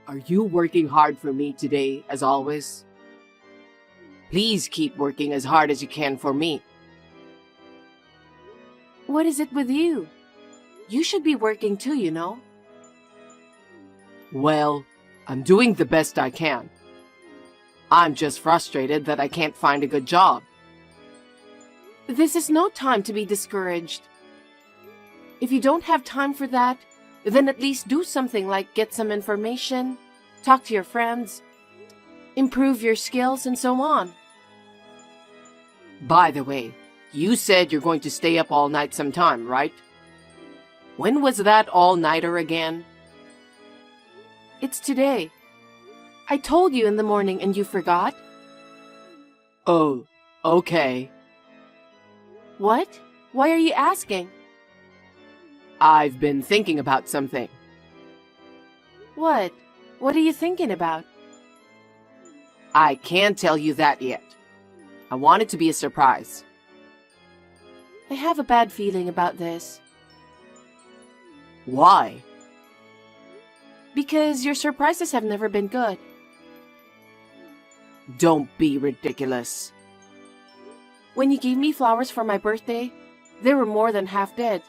Are you working hard for me today, as always? Please keep working as hard as you can for me. What is it with you? You should be working too, you know. Well, I'm doing the best I can. I'm just frustrated that I can't find a good job. This is no time to be discouraged. If you don't have time for that, then at least do something like get some information, talk to your friends, improve your skills, and so on. By the way, you said you're going to stay up all night sometime, right? When was that all-nighter again? It's today. I told you in the morning and you forgot? Oh, okay. What? Why are you asking? I've been thinking about something. What? What are you thinking about? I can't tell you that yet. I want it to be a surprise. I have a bad feeling about this. Why? Because your surprises have never been good. Don't be ridiculous. When you gave me flowers for my birthday, they were more than half dead.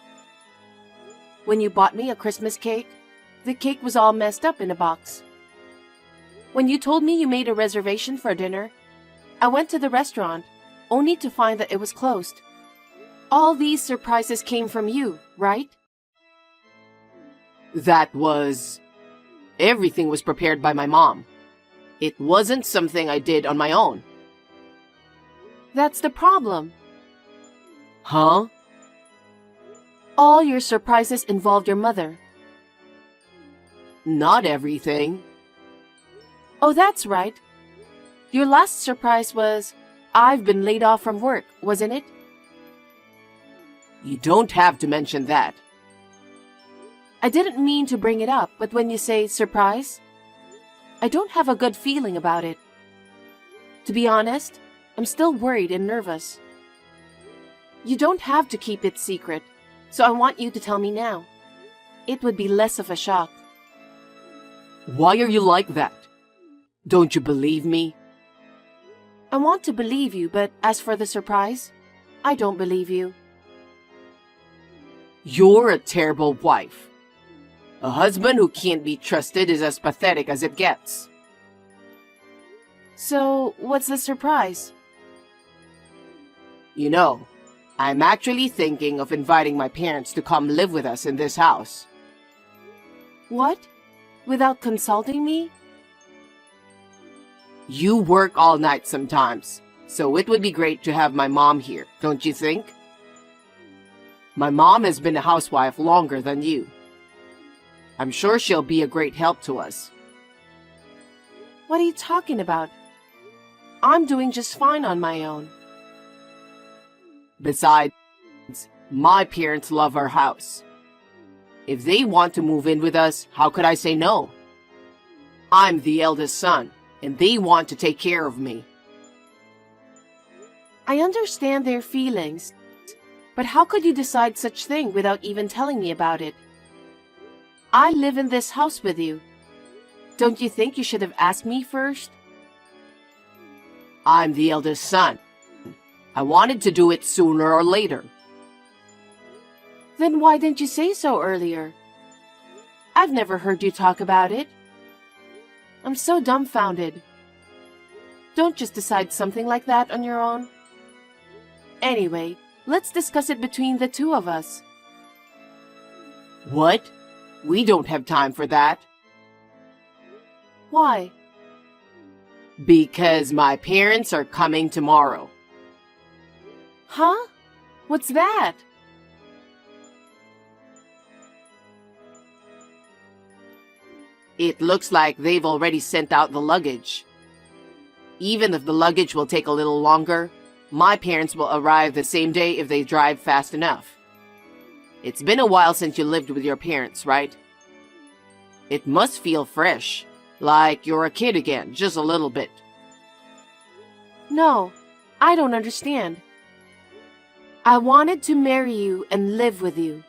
When you bought me a Christmas cake, the cake was all messed up in a box. When you told me you made a reservation for dinner, I went to the restaurant, only to find that it was closed. All these surprises came from you, right? Everything was prepared by my mom. It wasn't something I did on my own. That's the problem. Huh? All your surprises involved your mother. Not everything. Oh, that's right. Your last surprise was, I've been laid off from work, wasn't it? You don't have to mention that. I didn't mean to bring it up, but when you say surprise, I don't have a good feeling about it. To be honest, I'm still worried and nervous. You don't have to keep it secret, so I want you to tell me now. It would be less of a shock. Why are you like that? Don't you believe me? I want to believe you, but as for the surprise, I don't believe you. You're a terrible wife. A husband who can't be trusted is as pathetic as it gets. So, what's the surprise? You know, I'm actually thinking of inviting my parents to come live with us in this house. What? Without consulting me? You work all night sometimes, so it would be great to have my mom here, don't you think? My mom has been a housewife longer than you. I'm sure she'll be a great help to us. What are you talking about? I'm doing just fine on my own. Besides, my parents love our house. If they want to move in with us, how could I say no? I'm the eldest son, and they want to take care of me. I understand their feelings, but how could you decide such thing without even telling me about it? I live in this house with you. Don't you think you should have asked me first? I'm the eldest son. I wanted to do it sooner or later. Then why didn't you say so earlier? I've never heard you talk about it. I'm so dumbfounded. Don't just decide something like that on your own. Anyway, let's discuss it between the two of us. What? We don't have time for that. Why? Because my parents are coming tomorrow. Huh? What's that? It looks like they've already sent out the luggage. Even if the luggage will take a little longer, my parents will arrive the same day if they drive fast enough. It's been a while since you lived with your parents, right? It must feel fresh, like you're a kid again, just a little bit. No, I don't understand. I wanted to marry you and live with you.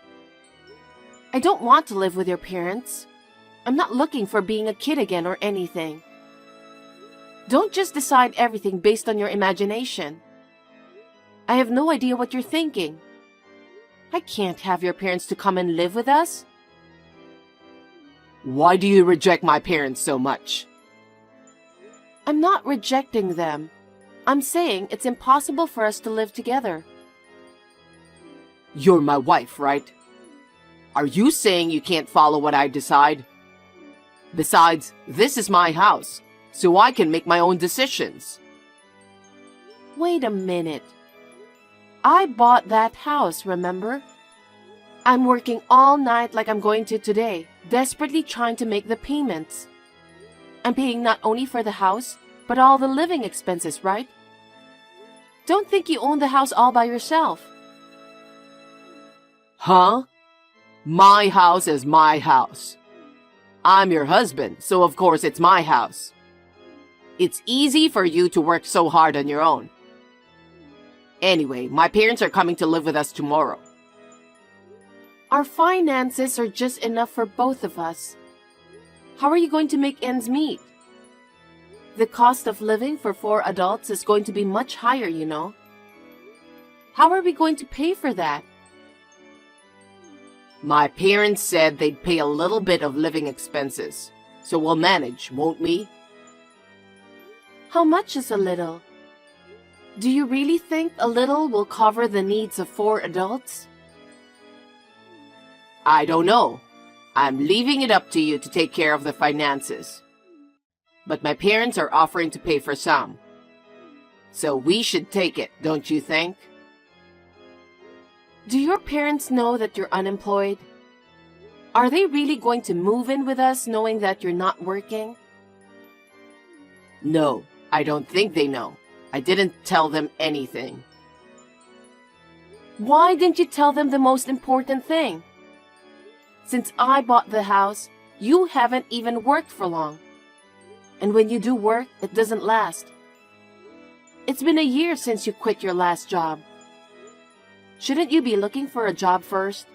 I don't want to live with your parents. I'm not looking for being a kid again or anything. Don't just decide everything based on your imagination. I have no idea what you're thinking. I can't have your parents to come and live with us. Why do you reject my parents so much? I'm not rejecting them. I'm saying it's impossible for us to live together. You're my wife, right? Are you saying you can't follow what I decide? Besides, this is my house, so I can make my own decisions. Wait a minute. I bought that house, remember? I'm working all night like I'm going to today, desperately trying to make the payments. I'm paying not only for the house, but all the living expenses, right? Don't think you own the house all by yourself. Huh? My house is my house. I'm your husband, so of course it's my house. It's easy for you to work so hard on your own. Anyway, my parents are coming to live with us tomorrow. Our finances are just enough for both of us. How are you going to make ends meet? The cost of living for 4 adults is going to be much higher, you know. How are we going to pay for that? My parents said they'd pay a little bit of living expenses, so we'll manage, won't we? How much is a little? Do you really think a little will cover the needs of 4 adults? I don't know. I'm leaving it up to you to take care of the finances. But my parents are offering to pay for some. So we should take it, don't you think? Do your parents know that you're unemployed? Are they really going to move in with us knowing that you're not working? No, I don't think they know. I didn't tell them anything. Why didn't you tell them the most important thing? Since I bought the house, you haven't even worked for long. And when you do work, it doesn't last. It's been a year since you quit your last job. Shouldn't you be looking for a job first?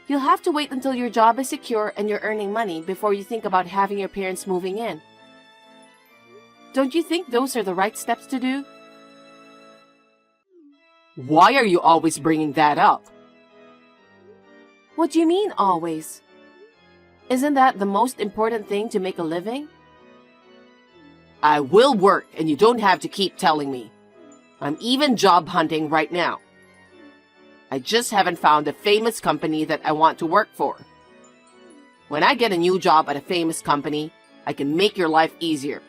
You'll have to wait until your job is secure and you're earning money before you think about having your parents moving in. Don't you think those are the right steps to do? Why are you always bringing that up? What do you mean, always? Isn't that the most important thing to make a living? I will work and you don't have to keep telling me. I'm even job hunting right now. I just haven't found a famous company that I want to work for. When I get a new job at a famous company, I can make your life easier.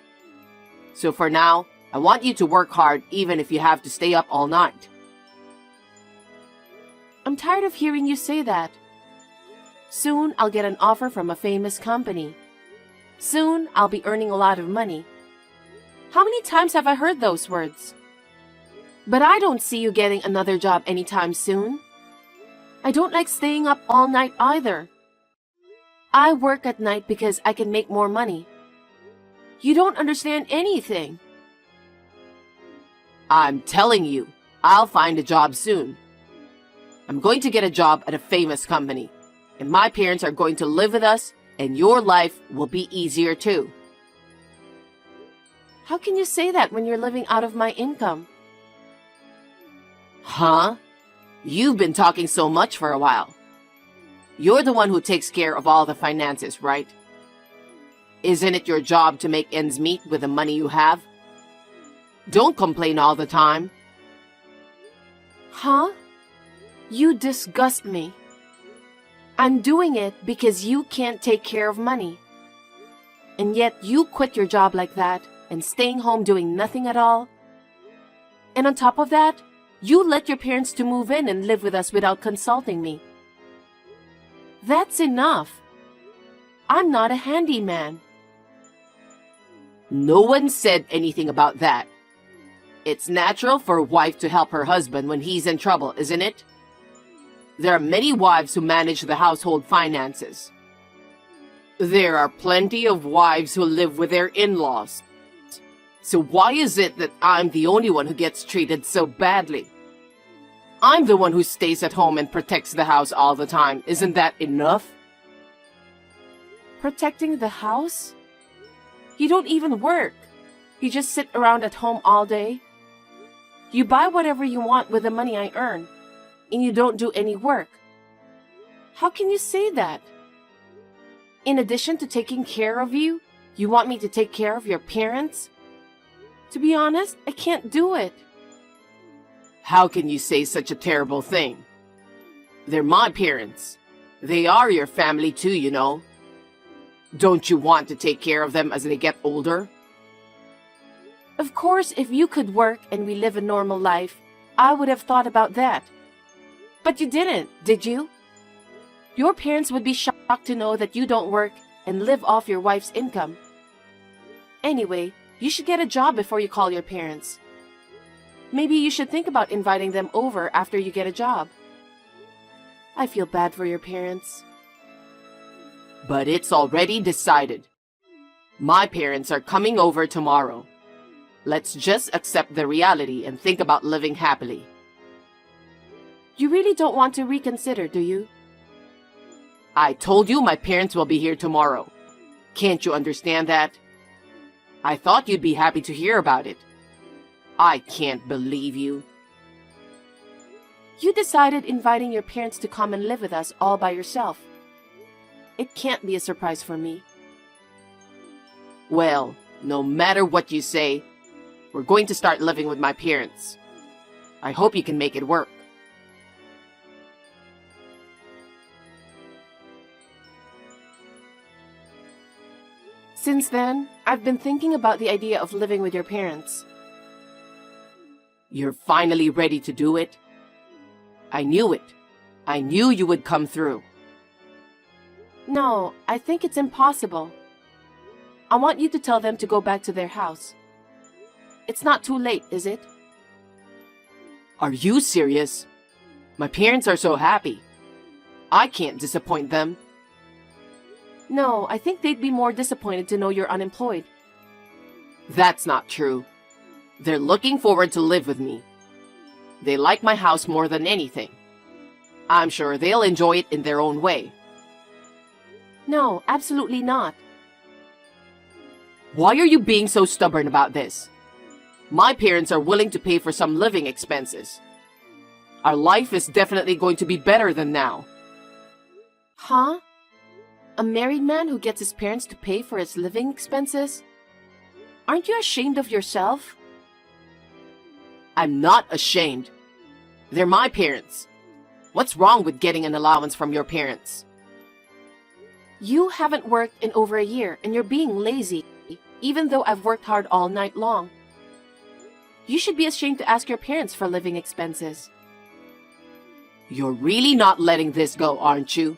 So for now, I want you to work hard even if you have to stay up all night. I'm tired of hearing you say that. Soon I'll get an offer from a famous company. Soon I'll be earning a lot of money. How many times have I heard those words? But I don't see you getting another job anytime soon. I don't like staying up all night either. I work at night because I can make more money. You don't understand anything. I'm telling you, I'll find a job soon. I'm going to get a job at a famous company, and my parents are going to live with us, and your life will be easier too. How can you say that when you're living out of my income? Huh? You've been talking so much for a while. You're the one who takes care of all the finances, right? Isn't it your job to make ends meet with the money you have? Don't complain all the time. Huh? You disgust me. I'm doing it because you can't take care of money. And yet you quit your job like that and staying home doing nothing at all. And on top of that, you let your parents to move in and live with us without consulting me. That's enough. I'm not a handyman. No one said anything about that. It's natural for a wife to help her husband when he's in trouble, isn't it? There are many wives who manage the household finances. There are plenty of wives who live with their in-laws. So why is it that I'm the only one who gets treated so badly? I'm the one who stays at home and protects the house all the time. Isn't that enough? Protecting the house? You don't even work. You just sit around at home all day. You buy whatever you want with the money I earn, and you don't do any work. How can you say that? In addition to taking care of you, you want me to take care of your parents? To be honest, I can't do it. How can you say such a terrible thing? They're my parents. They are your family too, you know. Don't you want to take care of them as they get older? Of course, if you could work and we live a normal life, I would have thought about that. But you didn't, did you? Your parents would be shocked to know that you don't work and live off your wife's income. Anyway, you should get a job before you call your parents. Maybe you should think about inviting them over after you get a job. I feel bad for your parents. But it's already decided. My parents are coming over tomorrow. Let's just accept the reality and think about living happily. You really don't want to reconsider, do you? I told you my parents will be here tomorrow. Can't you understand that? I thought you'd be happy to hear about it. I can't believe you. You decided inviting your parents to come and live with us all by yourself. It can't be a surprise for me. Well, no matter what you say, we're going to start living with my parents. I hope you can make it work. Since then, I've been thinking about the idea of living with your parents. You're finally ready to do it? I knew it. I knew you would come through. No, I think it's impossible. I want you to tell them to go back to their house. It's not too late, is it? Are you serious? My parents are so happy. I can't disappoint them. No, I think they'd be more disappointed to know you're unemployed. That's not true. They're looking forward to live with me. They like my house more than anything. I'm sure they'll enjoy it in their own way. No, absolutely not. Why are you being so stubborn about this? My parents are willing to pay for some living expenses. Our life is definitely going to be better than now. Huh? A married man who gets his parents to pay for his living expenses? Aren't you ashamed of yourself? I'm not ashamed. They're my parents. What's wrong with getting an allowance from your parents? You haven't worked in over a year and you're being lazy, even though I've worked hard all night long. You should be ashamed to ask your parents for living expenses. You're really not letting this go, aren't you?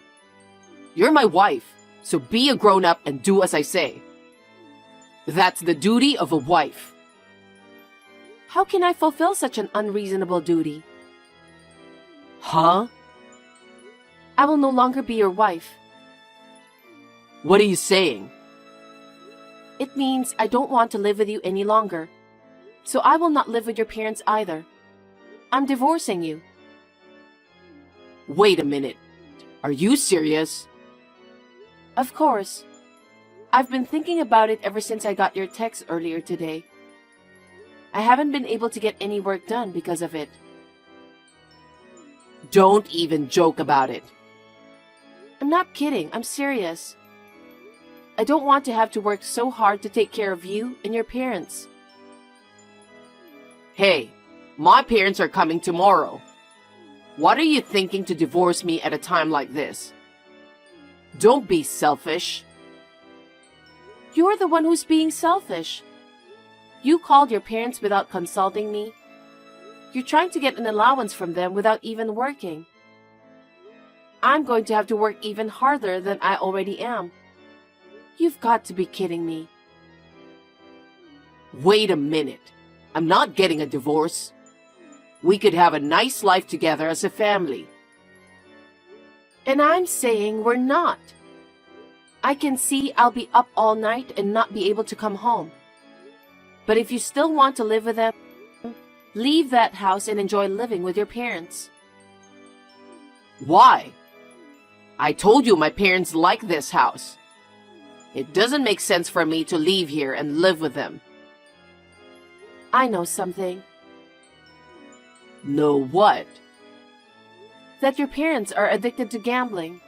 You're my wife, so be a grown-up and do as I say. That's the duty of a wife. How can I fulfill such an unreasonable duty? Huh? I will no longer be your wife. What are you saying? It means I don't want to live with you any longer. So I will not live with your parents either. I'm divorcing you. Wait a minute. Are you serious? Of course. I've been thinking about it ever since I got your text earlier today. I haven't been able to get any work done because of it. Don't even joke about it. I'm not kidding. I'm serious. I don't want to have to work so hard to take care of you and your parents. Hey, my parents are coming tomorrow. What are you thinking to divorce me at a time like this? Don't be selfish. You're the one who's being selfish. You called your parents without consulting me. You're trying to get an allowance from them without even working. I'm going to have to work even harder than I already am. You've got to be kidding me. Wait a minute. I'm not getting a divorce. We could have a nice life together as a family. And I'm saying we're not. I can see I'll be up all night and not be able to come home. But if you still want to live with them, leave that house and enjoy living with your parents. Why? I told you my parents like this house. It doesn't make sense for me to leave here and live with them. I know something. Know what? That your parents are addicted to gambling.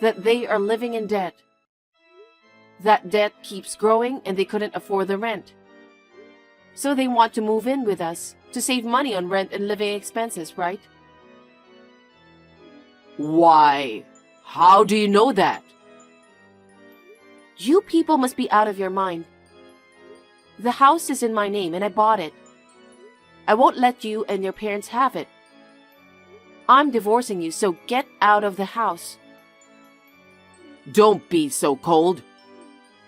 That they are living in debt. That debt keeps growing and they couldn't afford the rent. So they want to move in with us to save money on rent and living expenses, right? Why? How do you know that? You people must be out of your mind. The house is in my name and I bought it. I won't let you and your parents have it. I'm divorcing you, so get out of the house. Don't be so cold.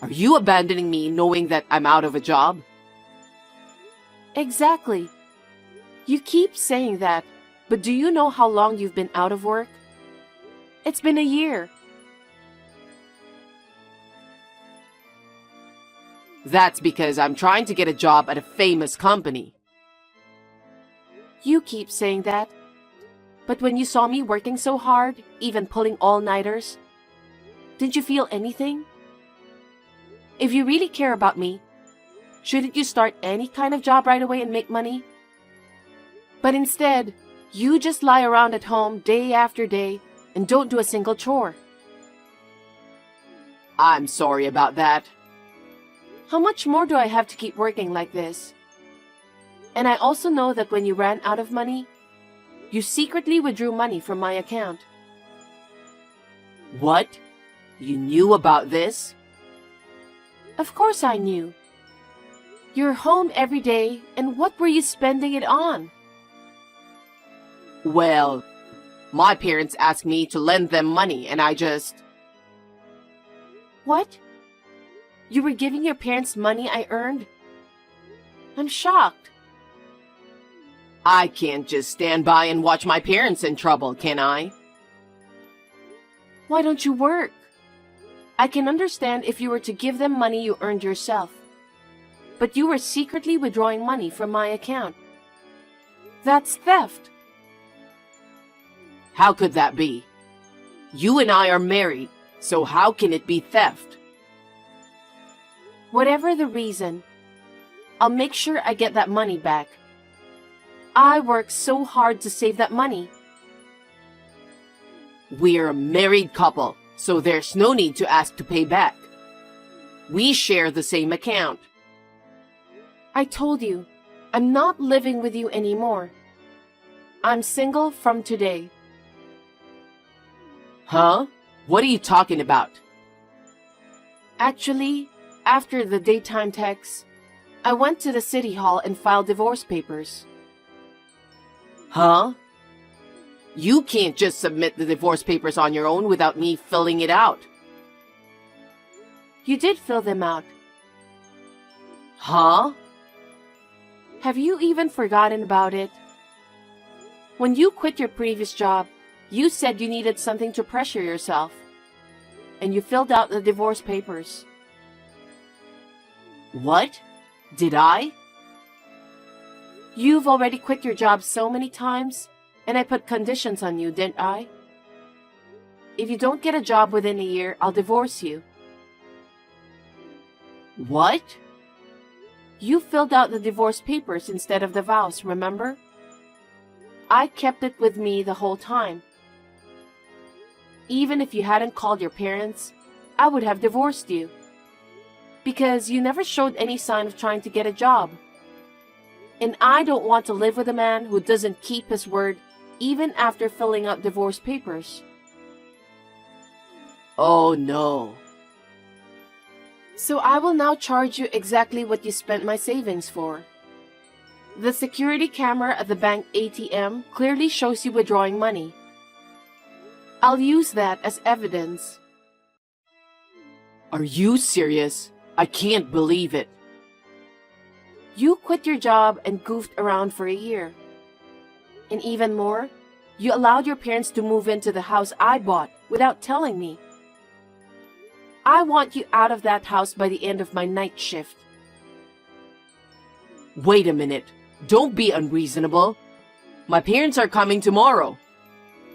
Are you abandoning me knowing that I'm out of a job? Exactly. You keep saying that, but do you know how long you've been out of work? It's been a year. That's because I'm trying to get a job at a famous company. You keep saying that. But when you saw me working so hard, even pulling all-nighters, did you feel anything? If you really care about me, shouldn't you start any kind of job right away and make money? But instead, you just lie around at home day after day and don't do a single chore. I'm sorry about that. How much more do I have to keep working like this? And I also know that when you ran out of money, you secretly withdrew money from my account. What? You knew about this? Of course I knew. You're home every day, and what were you spending it on? Well, my parents asked me to lend them money and I just... What? You were giving your parents money I earned? I'm shocked. I can't just stand by and watch my parents in trouble, can I? Why don't you work? I can understand if you were to give them money you earned yourself. But you were secretly withdrawing money from my account. That's theft. How could that be? You and I are married, so how can it be theft? Whatever the reason, I'll make sure I get that money back. I worked so hard to save that money. We're a married couple, so there's no need to ask to pay back. We share the same account. I told you, I'm not living with you anymore. I'm single from today. Huh? What are you talking about? Actually, after the daytime texts, I went to the city hall and filed divorce papers. Huh? You can't just submit the divorce papers on your own without me filling it out. You did fill them out. Huh? Have you even forgotten about it? When you quit your previous job, you said you needed something to pressure yourself. And you filled out the divorce papers. What? Did I? You've already quit your job so many times, and I put conditions on you, didn't I? If you don't get a job within a year, I'll divorce you. What? You filled out the divorce papers instead of the vows, remember? I kept it with me the whole time. Even if you hadn't called your parents, I would have divorced you. Because you never showed any sign of trying to get a job. And I don't want to live with a man who doesn't keep his word even after filling out divorce papers. Oh no. So I will now charge you exactly what you spent my savings for. The security camera at the bank ATM clearly shows you withdrawing money. I'll use that as evidence. Are you serious? I can't believe it. You quit your job and goofed around for a year. And even more, you allowed your parents to move into the house I bought without telling me. I want you out of that house by the end of my night shift. Wait a minute. Don't be unreasonable. My parents are coming tomorrow.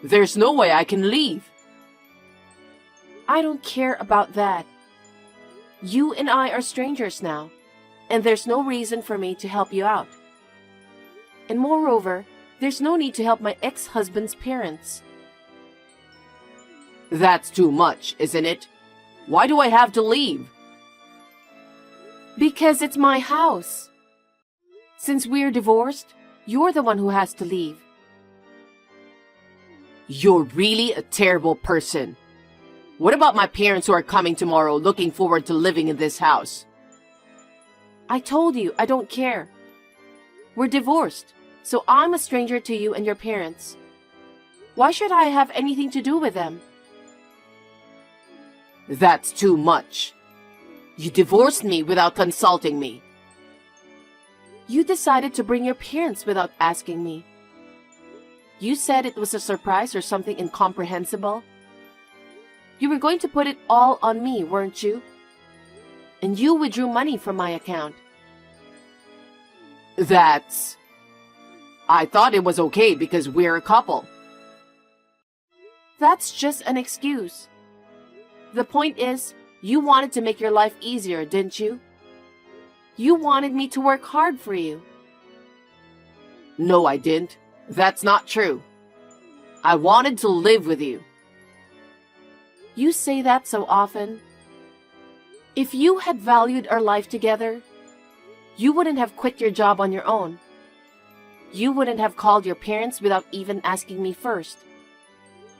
There's no way I can leave. I don't care about that. You and I are strangers now, and there's no reason for me to help you out. And moreover, there's no need to help my ex-husband's parents. That's too much, isn't it? Why do I have to leave? Because it's my house. Since we're divorced, you're the one who has to leave. You're really a terrible person. What about my parents who are coming tomorrow looking forward to living in this house? I told you, I don't care. We're divorced, so I'm a stranger to you and your parents. Why should I have anything to do with them? That's too much. You divorced me without consulting me. You decided to bring your parents without asking me. You said it was a surprise or something incomprehensible. You were going to put it all on me, weren't you? And you withdrew money from my account. I thought it was okay because we're a couple. That's just an excuse. The point is, you wanted to make your life easier, didn't you? You wanted me to work hard for you. No, I didn't. That's not true. I wanted to live with you. You say that so often. If you had valued our life together, you wouldn't have quit your job on your own. You wouldn't have called your parents without even asking me first.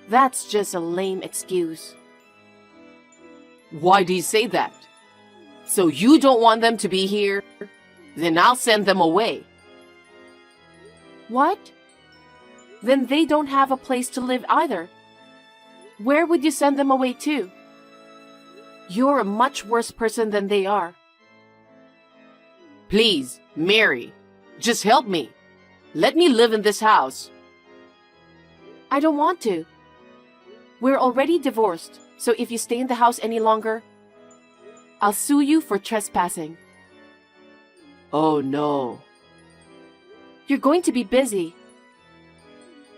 That's just a lame excuse. Why do you say that? So you don't want them to be here? Then I'll send them away. What? Then they don't have a place to live either. Where would you send them away to? You're a much worse person than they are. Please, Mary, just help me. Let me live in this house. I don't want to. We're already divorced, so if you stay in the house any longer, I'll sue you for trespassing. Oh no. You're going to be busy.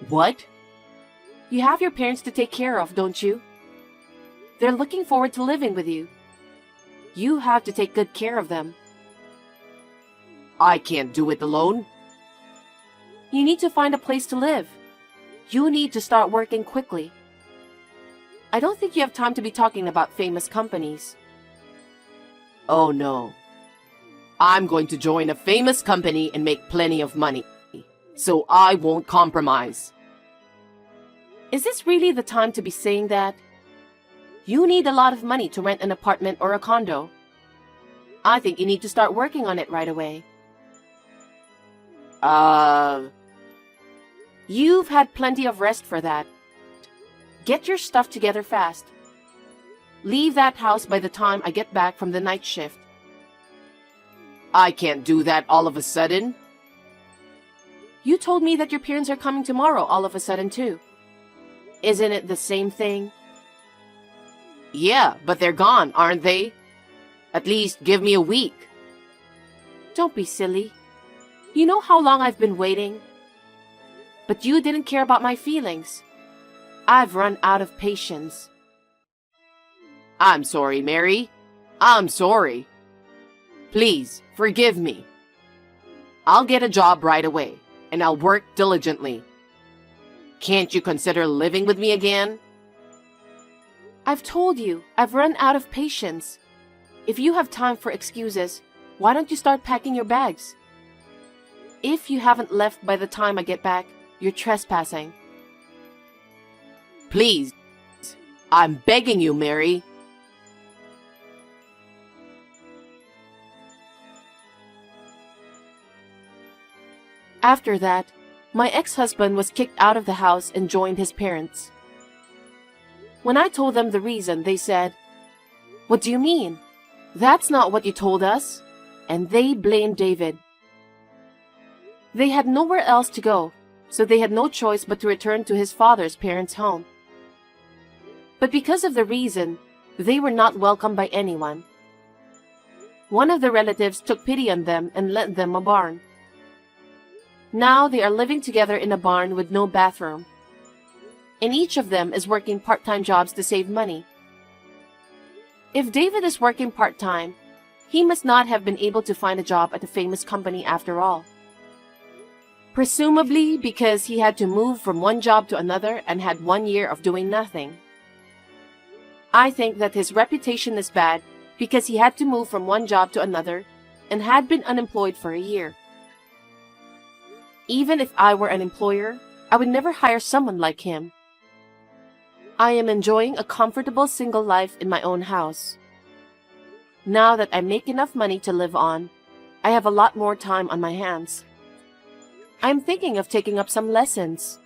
What? You have your parents to take care of, don't you? They're looking forward to living with you. You have to take good care of them. I can't do it alone. You need to find a place to live. You need to start working quickly. I don't think you have time to be talking about famous companies. Oh no. I'm going to join a famous company and make plenty of money. So I won't compromise. Is this really the time to be saying that? You need a lot of money to rent an apartment or a condo. I think you need to start working on it right away. You've had plenty of rest for that. Get your stuff together fast. Leave that house by the time I get back from the night shift. I can't do that all of a sudden. You told me that your parents are coming tomorrow all of a sudden too. Isn't it the same thing? Yeah, but they're gone, aren't they? At least give me a week. Don't be silly. You know how long I've been waiting? But you didn't care about my feelings. I've run out of patience. I'm sorry, Mary. I'm sorry. Please, forgive me. I'll get a job right away, and I'll work diligently. Can't you consider living with me again? I've told you, I've run out of patience. If you have time for excuses, why don't you start packing your bags? If you haven't left by the time I get back, you're trespassing. Please, I'm begging you, Mary. After that, my ex-husband was kicked out of the house and joined his parents. When I told them the reason, they said, "What do you mean? That's not what you told us." And they blamed David. They had nowhere else to go, so they had no choice but to return to his father's parents' home. But because of the reason, they were not welcomed by anyone. One of the relatives took pity on them and lent them a barn. Now they are living together in a barn with no bathroom. And each of them is working part-time jobs to save money. If David is working part-time, he must not have been able to find a job at a famous company after all. Presumably because he had to move from one job to another and had 1 year of doing nothing. I think that his reputation is bad because he had to move from one job to another and had been unemployed for a year. Even if I were an employer, I would never hire someone like him. I am enjoying a comfortable single life in my own house. Now that I make enough money to live on, I have a lot more time on my hands. I am thinking of taking up some lessons.